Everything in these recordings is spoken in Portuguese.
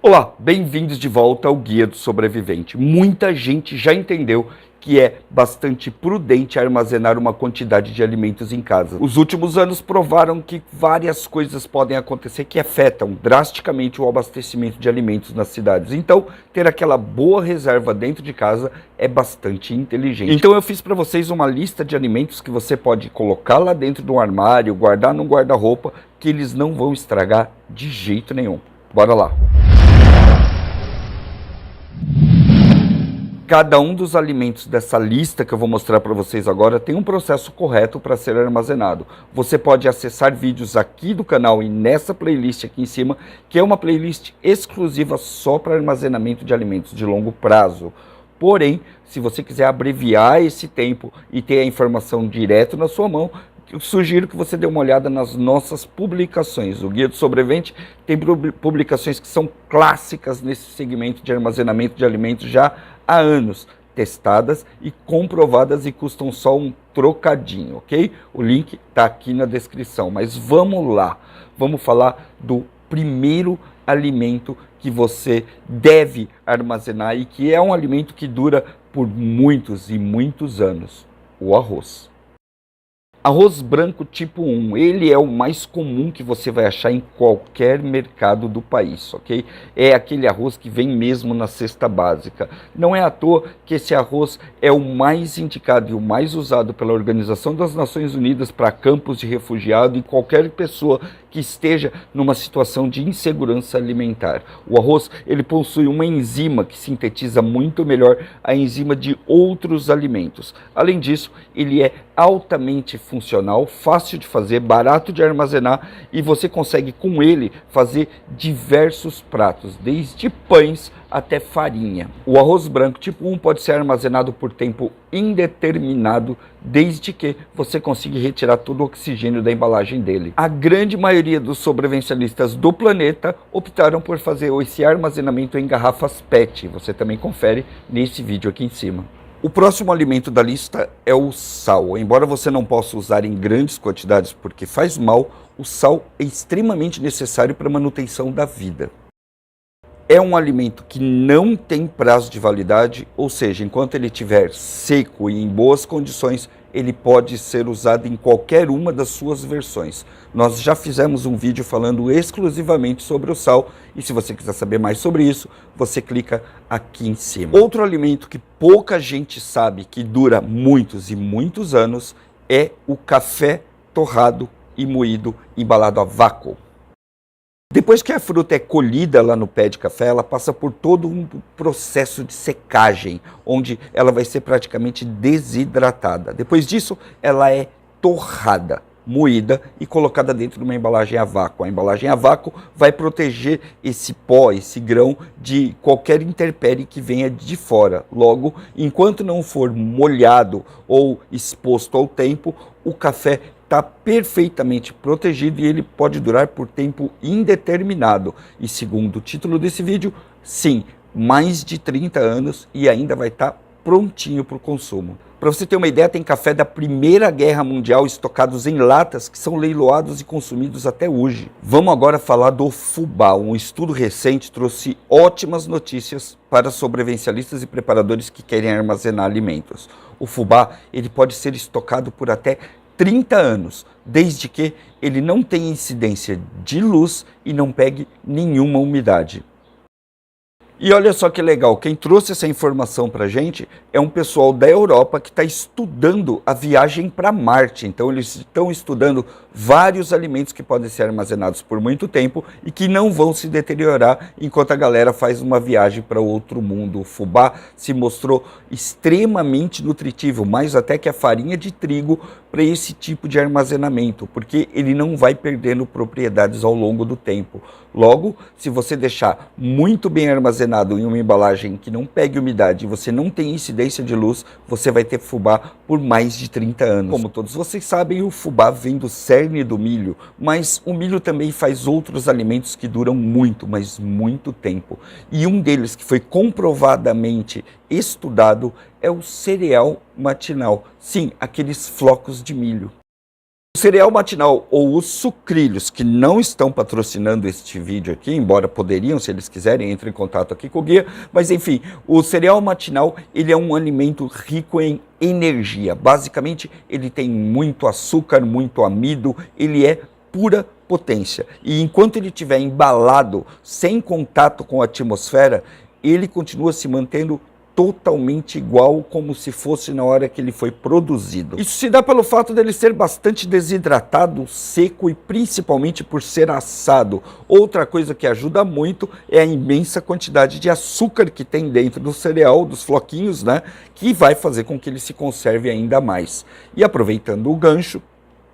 Olá, bem-vindos de volta ao Guia do Sobrevivente. Muita gente já entendeu que é bastante prudente armazenar uma quantidade de alimentos em casa. Os últimos anos provaram que várias coisas podem acontecer que afetam drasticamente o abastecimento de alimentos nas cidades. Então, ter aquela boa reserva dentro de casa é bastante inteligente. Então eu fiz para vocês uma lista de alimentos que você pode colocar lá dentro do armário, guardar no guarda-roupa, que eles não vão estragar de jeito nenhum. Bora lá! Cada um dos alimentos dessa lista que eu vou mostrar para vocês agora tem um processo correto para ser armazenado. Você pode acessar vídeos aqui do canal e nessa playlist aqui em cima, que é uma playlist exclusiva só para armazenamento de alimentos de longo prazo. Porém, se você quiser abreviar esse tempo e ter a informação direto na sua mão, eu sugiro que você dê uma olhada nas nossas publicações. O Guia do Sobrevivente tem publicações que são clássicas nesse segmento de armazenamento de alimentos já há anos, testadas e comprovadas e custam só um trocadinho, ok? O link está aqui na descrição, mas vamos lá, vamos falar do primeiro alimento que você deve armazenar e que é um alimento que dura por muitos e muitos anos: o arroz. Arroz branco tipo 1, ele é o mais comum que você vai achar em qualquer mercado do país, ok? É aquele arroz que vem mesmo na cesta básica. Não é à toa que esse arroz é o mais indicado e o mais usado pela Organização das Nações Unidas para campos de refugiado e qualquer pessoa que esteja numa situação de insegurança alimentar. O arroz, ele possui uma enzima que sintetiza muito melhor a enzima de outros alimentos. Além disso, ele é altamente funcional, fácil de fazer, barato de armazenar e você consegue com ele fazer diversos pratos, desde pães até farinha. O arroz branco tipo 1 pode ser armazenado por tempo indeterminado, desde que você consiga retirar todo o oxigênio da embalagem dele. A grande maioria dos sobrevivencialistas do planeta optaram por fazer esse armazenamento em garrafas PET. Você também confere nesse vídeo aqui em cima. O próximo alimento da lista é o sal. Embora você não possa usar em grandes quantidades porque faz mal, o sal é extremamente necessário para a manutenção da vida. É um alimento que não tem prazo de validade, ou seja, enquanto ele estiver seco e em boas condições, ele pode ser usado em qualquer uma das suas versões. Nós já fizemos um vídeo falando exclusivamente sobre o sal, e se você quiser saber mais sobre isso, você clica aqui em cima. Outro alimento que pouca gente sabe que dura muitos e muitos anos é o café torrado e moído embalado a vácuo. Depois que a fruta é colhida lá no pé de café, ela passa por todo um processo de secagem, onde ela vai ser praticamente desidratada. Depois disso, ela é torrada, moída e colocada dentro de uma embalagem a vácuo. A embalagem a vácuo vai proteger esse pó, esse grão, de qualquer intempérie que venha de fora. Logo, enquanto não for molhado ou exposto ao tempo, o café está perfeitamente protegido e ele pode durar por tempo indeterminado. E segundo o título desse vídeo, sim, mais de 30 anos e ainda vai estar prontinho para o consumo. Para você ter uma ideia, tem café da Primeira Guerra Mundial estocados em latas que são leiloados e consumidos até hoje. Vamos agora falar do fubá. Um estudo recente trouxe ótimas notícias para sobrevivencialistas e preparadores que querem armazenar alimentos. O fubá, ele pode ser estocado por até 30 anos, desde que ele não tenha incidência de luz e não pegue nenhuma umidade. E olha só que legal, quem trouxe essa informação para a gente é um pessoal da Europa que está estudando a viagem para Marte. Então eles estão estudando vários alimentos que podem ser armazenados por muito tempo e que não vão se deteriorar enquanto a galera faz uma viagem para outro mundo. O fubá se mostrou extremamente nutritivo, mais até que a farinha de trigo, para esse tipo de armazenamento, porque ele não vai perdendo propriedades ao longo do tempo. Logo, se você deixar muito bem armazenado em uma embalagem que não pegue umidade e você não tem incidência de luz, você vai ter fubá por mais de 30 anos. Como todos vocês sabem, o fubá vem do cerne do milho, mas o milho também faz outros alimentos que duram muito, mas muito tempo. E um deles que foi comprovadamente estudado é o cereal matinal. Sim, aqueles flocos de milho. O cereal matinal ou os sucrilhos, que não estão patrocinando este vídeo aqui, embora poderiam, se eles quiserem, entre em contato aqui com o guia, mas enfim, o cereal matinal, ele é um alimento rico em energia. Basicamente, ele tem muito açúcar, muito amido, ele é pura potência. E enquanto ele estiver embalado, sem contato com a atmosfera, ele continua se mantendo totalmente igual como se fosse na hora que ele foi produzido. Isso se dá pelo fato dele ser bastante desidratado, seco e principalmente por ser assado. Outra coisa que ajuda muito é a imensa quantidade de açúcar que tem dentro do cereal, dos floquinhos, né? Que vai fazer com que ele se conserve ainda mais. E aproveitando o gancho,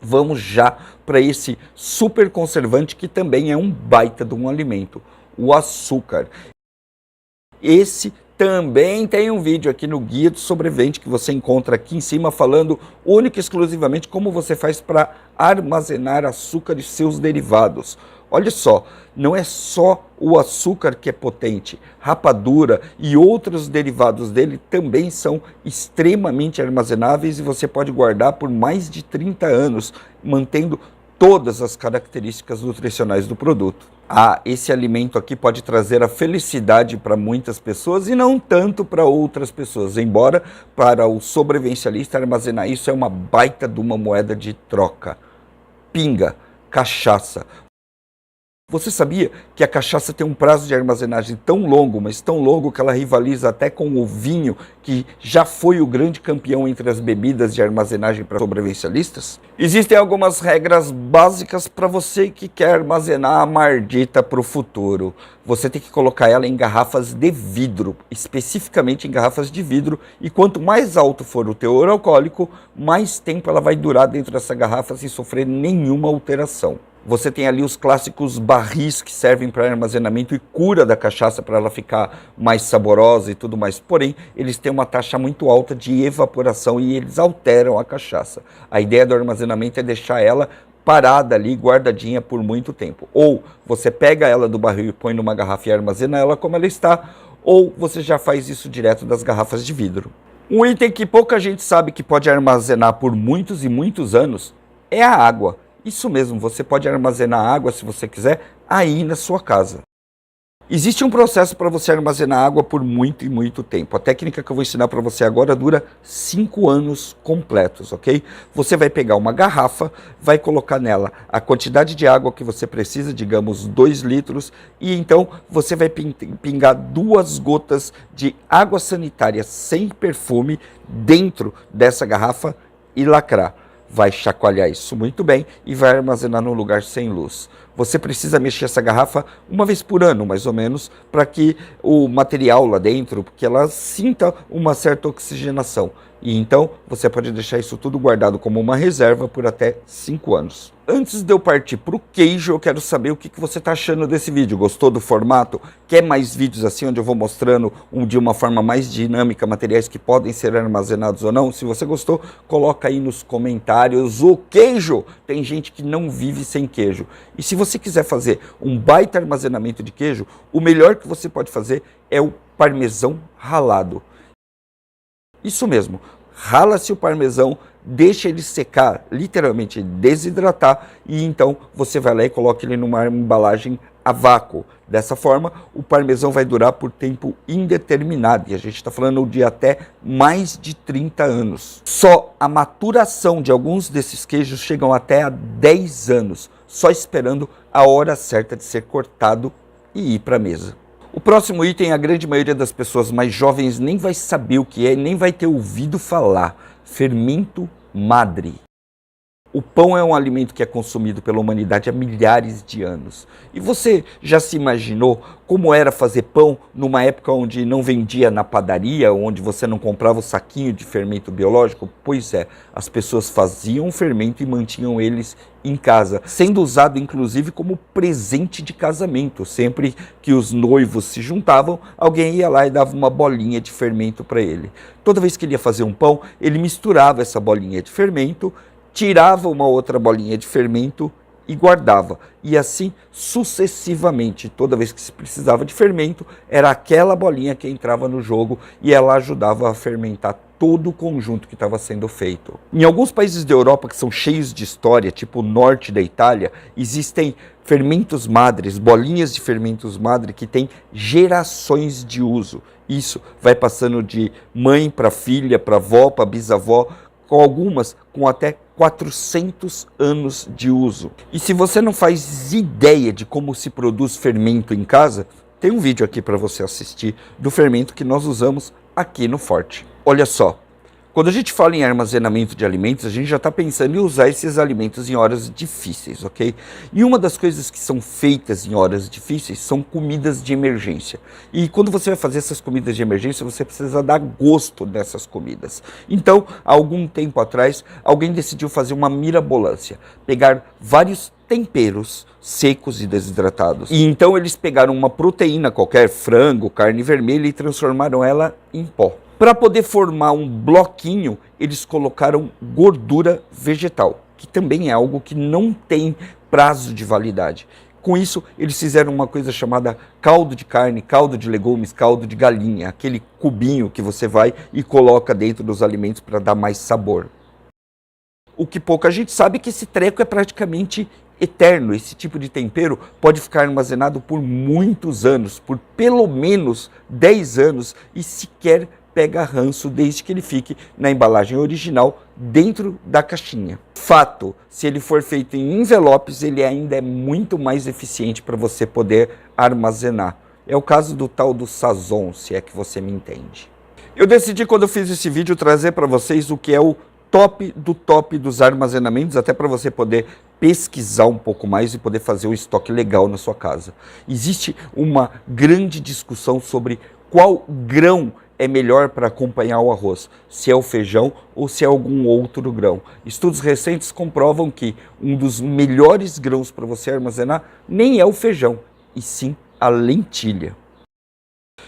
vamos já para esse super conservante que também é um baita de um alimento, o açúcar. Esse também tem um vídeo aqui no Guia do Sobrevivente que você encontra aqui em cima falando única e exclusivamente como você faz para armazenar açúcar e seus derivados. Olha só, não é só o açúcar que é potente, rapadura e outros derivados dele também são extremamente armazenáveis e você pode guardar por mais de 30 anos, mantendo todas as características nutricionais do produto. Esse alimento aqui pode trazer a felicidade para muitas pessoas e não tanto para outras pessoas, embora para o sobrevivencialista armazenar isso é uma baita de uma moeda de troca. Pinga, cachaça. Você sabia que a cachaça tem um prazo de armazenagem tão longo, mas tão longo que ela rivaliza até com o vinho, que já foi o grande campeão entre as bebidas de armazenagem para sobrevivencialistas? Existem algumas regras básicas para você que quer armazenar a mardita para o futuro. Você tem que colocar ela em garrafas de vidro, especificamente em garrafas de vidro, e quanto mais alto for o teor alcoólico, mais tempo ela vai durar dentro dessa garrafa sem sofrer nenhuma alteração. Você tem ali os clássicos barris que servem para armazenamento e cura da cachaça para ela ficar mais saborosa e tudo mais. Porém, eles têm uma taxa muito alta de evaporação e eles alteram a cachaça. A ideia do armazenamento é deixar ela parada ali, guardadinha por muito tempo. Ou você pega ela do barril e põe numa garrafa e armazena ela como ela está, ou você já faz isso direto das garrafas de vidro. Um item que pouca gente sabe que pode armazenar por muitos e muitos anos é a água. Isso mesmo, você pode armazenar água, se você quiser, aí na sua casa. Existe um processo para você armazenar água por muito e muito tempo. A técnica que eu vou ensinar para você agora dura 5 anos completos, ok? Você vai pegar uma garrafa, vai colocar nela a quantidade de água que você precisa, digamos 2 litros, e então você vai pingar 2 gotas de água sanitária sem perfume dentro dessa garrafa e lacrar. Vai chacoalhar isso muito bem e vai armazenar num lugar sem luz. Você precisa mexer essa garrafa uma vez por ano, mais ou menos, para que o material lá dentro, porque ela sinta uma certa oxigenação. E então você pode deixar isso tudo guardado como uma reserva por até 5 anos. Antes de eu partir para o queijo, eu quero saber o que você está achando desse vídeo. Gostou do formato? Quer mais vídeos assim, onde eu vou mostrando de uma forma mais dinâmica materiais que podem ser armazenados ou não? Se você gostou, coloca aí nos comentários o queijo. Tem gente que não vive sem queijo. E se você quiser fazer um baita armazenamento de queijo, o melhor que você pode fazer é o parmesão ralado. Isso mesmo, rala-se o parmesão, deixa ele secar, literalmente desidratar, e então você vai lá e coloca ele numa embalagem a vácuo. Dessa forma, o parmesão vai durar por tempo indeterminado, e a gente está falando de até mais de 30 anos. Só a maturação de alguns desses queijos chegam até a 10 anos, só esperando a hora certa de ser cortado e ir para a mesa. O próximo item, a grande maioria das pessoas mais jovens nem vai saber o que é, nem vai ter ouvido falar: fermento madre. O pão é um alimento que é consumido pela humanidade há milhares de anos. E você já se imaginou como era fazer pão numa época onde não vendia na padaria, onde você não comprava o saquinho de fermento biológico? Pois é, as pessoas faziam fermento e mantinham eles em casa, sendo usado inclusive como presente de casamento. Sempre que os noivos se juntavam, alguém ia lá e dava uma bolinha de fermento para ele. Toda vez que ele ia fazer um pão, ele misturava essa bolinha de fermento, tirava uma outra bolinha de fermento e guardava. E assim sucessivamente, toda vez que se precisava de fermento, era aquela bolinha que entrava no jogo e ela ajudava a fermentar todo o conjunto que estava sendo feito. Em alguns países da Europa que são cheios de história, tipo o norte da Itália, existem fermentos madres, bolinhas de fermentos madre que têm gerações de uso. Isso vai passando de mãe para filha, para avó, para bisavó, com algumas com até 400 anos de uso. E se você não faz ideia de como se produz fermento em casa, tem um vídeo aqui para você assistir do fermento que nós usamos aqui no Forte. Olha só, quando a gente fala em armazenamento de alimentos, a gente já está pensando em usar esses alimentos em horas difíceis, ok? E uma das coisas que são feitas em horas difíceis são comidas de emergência. E quando você vai fazer essas comidas de emergência, você precisa dar gosto dessas comidas. Então, há algum tempo atrás, alguém decidiu fazer uma mirabolância, pegar vários temperos secos e desidratados. E então eles pegaram uma proteína qualquer, frango, carne vermelha, e transformaram ela em pó. Para poder formar um bloquinho, eles colocaram gordura vegetal, que também é algo que não tem prazo de validade. Com isso, eles fizeram uma coisa chamada caldo de carne, caldo de legumes, caldo de galinha, aquele cubinho que você vai e coloca dentro dos alimentos para dar mais sabor. O que pouca gente sabe é que esse treco é praticamente eterno. Esse tipo de tempero pode ficar armazenado por muitos anos, por pelo menos 10 anos, e sequer pega ranço desde que ele fique na embalagem original dentro da caixinha. Fato, se ele for feito em envelopes, ele ainda é muito mais eficiente para você poder armazenar. É o caso do tal do Sazon, se é que você me entende. Eu decidi, quando eu fiz esse vídeo, trazer para vocês o que é o top dos armazenamentos, até para você poder pesquisar um pouco mais e poder fazer um estoque legal na sua casa. Existe uma grande discussão sobre qual grão é melhor para acompanhar o arroz, se é o feijão ou se é algum outro grão. Estudos recentes comprovam que um dos melhores grãos para você armazenar nem é o feijão, e sim a lentilha.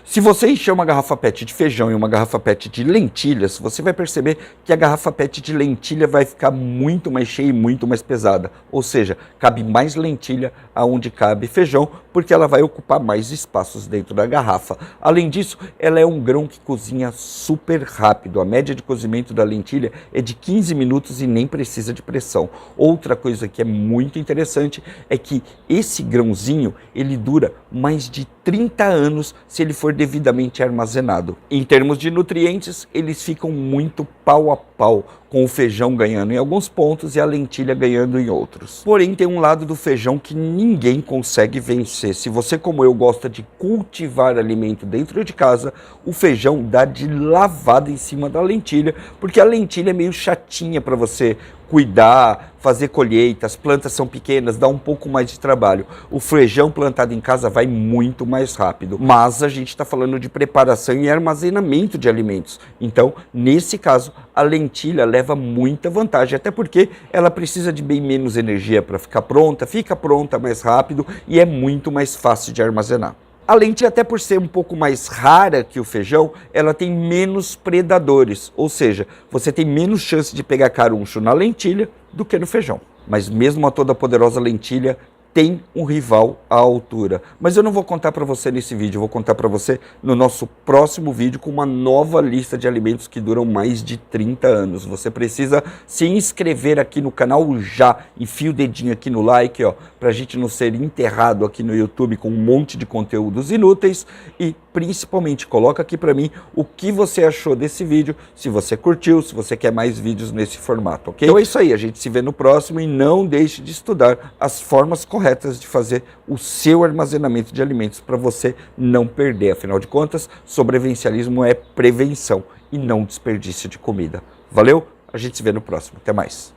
Se você encher uma garrafa PET de feijão e uma garrafa PET de lentilhas, você vai perceber que a garrafa PET de lentilha vai ficar muito mais cheia e muito mais pesada. Ou seja, cabe mais lentilha aonde cabe feijão, porque ela vai ocupar mais espaços dentro da garrafa. Além disso, ela é um grão que cozinha super rápido. A média de cozimento da lentilha é de 15 minutos e nem precisa de pressão. Outra coisa que é muito interessante é que esse grãozinho, ele dura mais de 30 anos se ele for devidamente armazenado. Em termos de nutrientes, eles ficam muito pau a pau, com o feijão ganhando em alguns pontos e a lentilha ganhando em outros. Porém, tem um lado do feijão que ninguém consegue vencer. Se você, como eu, gosta de cultivar alimento dentro de casa, o feijão dá de lavada em cima da lentilha, porque a lentilha é meio chatinha para você cuidar, fazer colheita, as plantas são pequenas, dá um pouco mais de trabalho. O feijão plantado em casa vai muito mais rápido, mas a gente está falando de preparação e armazenamento de alimentos. Então, nesse caso, a lentilha leva muita vantagem, até porque ela precisa de bem menos energia para ficar pronta, fica pronta mais rápido e é muito mais fácil de armazenar. A lentilha, até por ser um pouco mais rara que o feijão, ela tem menos predadores, ou seja, você tem menos chance de pegar caruncho na lentilha do que no feijão. Mas mesmo a toda poderosa lentilha tem um rival à altura. Mas eu não vou contar para você nesse vídeo, eu vou contar para você no nosso próximo vídeo com uma nova lista de alimentos que duram mais de 30 anos. Você precisa se inscrever aqui no canal já, enfia o dedinho aqui no like, ó, para a gente não ser enterrado aqui no YouTube com um monte de conteúdos inúteis, e principalmente coloca aqui para mim o que você achou desse vídeo, se você curtiu, se você quer mais vídeos nesse formato, ok? Então é isso aí, a gente se vê no próximo, e não deixe de estudar as formas corretas de fazer o seu armazenamento de alimentos para você não perder. Afinal de contas, sobrevivencialismo é prevenção e não desperdício de comida. Valeu? A gente se vê no próximo. Até mais.